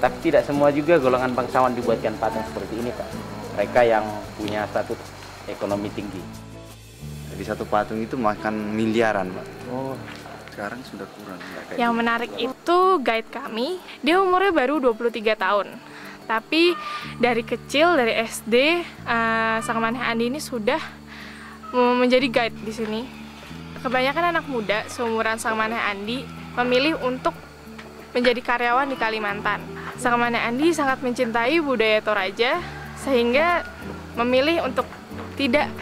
Tapi tidak semua juga golongan bangsawan dibuatkan patung seperti ini, Pak. Mereka yang punya status ekonomi tinggi. Jadi satu patung itu makan miliaran, Pak. Oh, Sekarang sudah kurang. Yang menarik itu guide kami, dia umurnya baru 23 tahun. Tapi dari kecil, dari SD, Sang Maneh Andi ini sudah menjadi guide di sini. Kebanyakan anak muda seumuran Sang Maneh Andi memilih untuk menjadi karyawan di Kalimantan. Sang Maneh Andi sangat mencintai budaya Toraja, sehingga memilih untuk tidak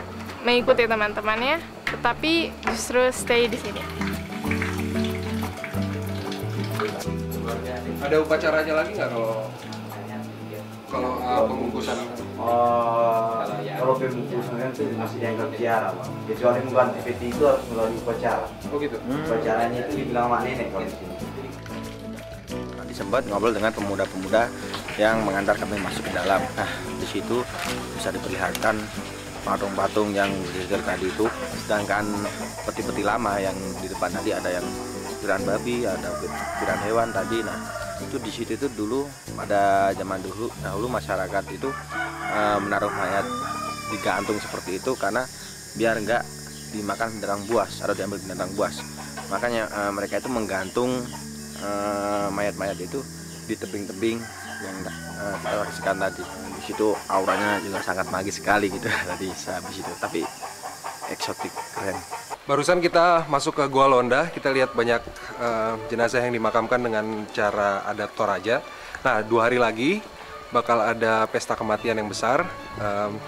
mengikuti teman-temannya, tetapi justru stay di sini. Ada upacaranya lagi nggak kalau pembungkusan? Kalau pembungkusan itu masih dianggap ziarah, Pak. Kecuali mengganti peti itu harus melalui upacara. Oh gitu. Upacaranya itu dibilang mak nenek kalau di sini. Sempat ngobrol dengan pemuda-pemuda yang mengantar kami masuk ke dalam. Nah, di situ bisa diperlihatkan patung-patung yang berdiri tadi itu, sedangkan peti-peti lama yang di depan tadi ada yang piran babi, ada piran hewan tadi. Nah, itu di situ itu dulu pada zaman dahulu masyarakat itu menaruh mayat digantung seperti itu karena biar enggak dimakan binatang buas atau diambil binatang buas. Makanya mereka itu menggantung mayat-mayat itu di tebing-tebing yang kita saksikan tadi. Di situ auranya juga sangat magis sekali gitu tadi habis itu, tapi eksotik, keren. Barusan kita masuk ke Gua Londa, kita lihat banyak jenazah yang dimakamkan dengan cara adat Toraja. Nah, 2 hari lagi bakal ada pesta kematian yang besar.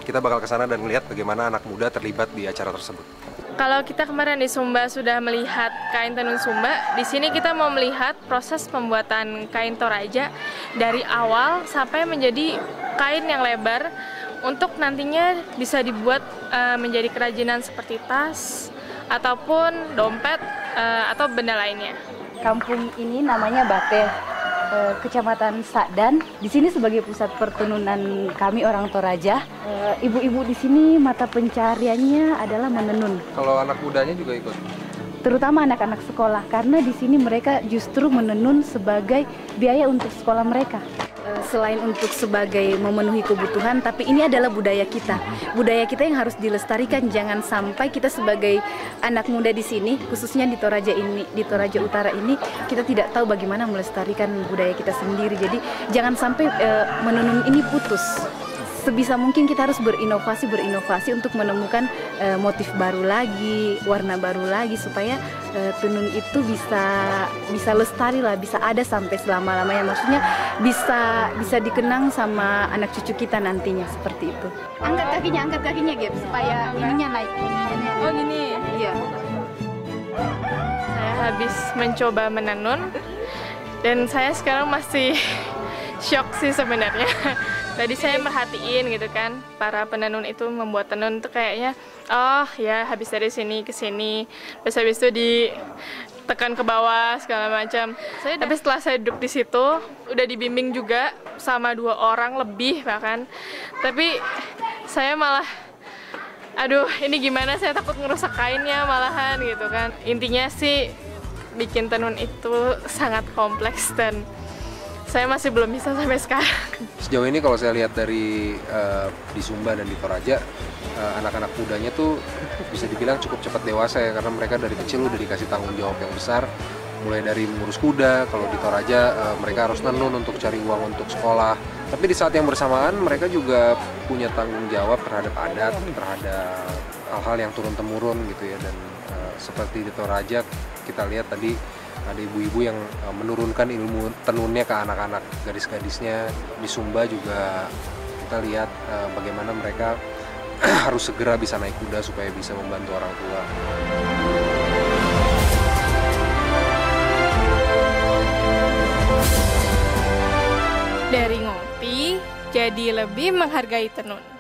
Kita bakal ke sana dan melihat bagaimana anak muda terlibat di acara tersebut. Kalau kita kemarin di Sumba sudah melihat kain tenun Sumba, di sini kita mau melihat proses pembuatan kain Toraja dari awal sampai menjadi kain yang lebar untuk nantinya bisa dibuat menjadi kerajinan seperti tas ataupun dompet atau benda lainnya. Kampung ini namanya Bate, Kecamatan Sakdan. Di sini sebagai pusat pertenunan kami orang Toraja. Ibu-ibu di sini mata pencariannya adalah menenun. Kalau anak mudanya juga ikut? Terutama anak-anak sekolah, karena di sini mereka justru menenun sebagai biaya untuk sekolah mereka. Selain untuk sebagai memenuhi kebutuhan, tapi ini adalah budaya kita. Budaya kita yang harus dilestarikan. Jangan sampai kita sebagai anak muda di sini, khususnya di Toraja ini, di Toraja Utara ini, kita tidak tahu bagaimana melestarikan budaya kita sendiri. Jadi jangan sampai menenun ini putus. Sebisa mungkin kita harus berinovasi untuk menemukan motif baru lagi, warna baru lagi, supaya tenun itu bisa lestari lah, bisa ada sampai selama-lamanya. Maksudnya bisa dikenang sama anak cucu kita nantinya, seperti itu. Angkat kakinya, Gep, supaya ininya naik. Oh gini? Iya. Saya habis mencoba menenun dan saya sekarang masih shock sih sebenarnya. Tadi saya merhatiin gitu kan, para penenun itu membuat tenun itu kayaknya, oh ya habis dari sini ke sini, terus habis itu ditekan ke bawah segala macam. Tapi setelah saya duduk di situ, udah dibimbing juga sama 2 orang lebih bahkan. Tapi saya malah, aduh ini gimana, saya takut ngerusak kainnya malahan gitu kan. Intinya sih bikin tenun itu sangat kompleks dan saya masih belum bisa sampai sekarang. Sejauh ini kalau saya lihat dari di Sumba dan di Toraja, anak-anak mudanya tuh bisa dibilang cukup cepat dewasa ya, karena mereka dari kecil udah dikasih tanggung jawab yang besar. Mulai dari mengurus kuda, kalau di Toraja mereka harus nenun untuk cari uang untuk sekolah. Tapi di saat yang bersamaan mereka juga punya tanggung jawab terhadap adat, terhadap hal-hal yang turun-temurun gitu ya. Dan seperti di Toraja kita lihat tadi ada ibu-ibu yang menurunkan ilmu tenunnya ke anak-anak gadis-gadisnya. Di Sumba juga kita lihat bagaimana mereka harus segera bisa naik kuda supaya bisa membantu orang tua. Dari ngopi jadi lebih menghargai tenun.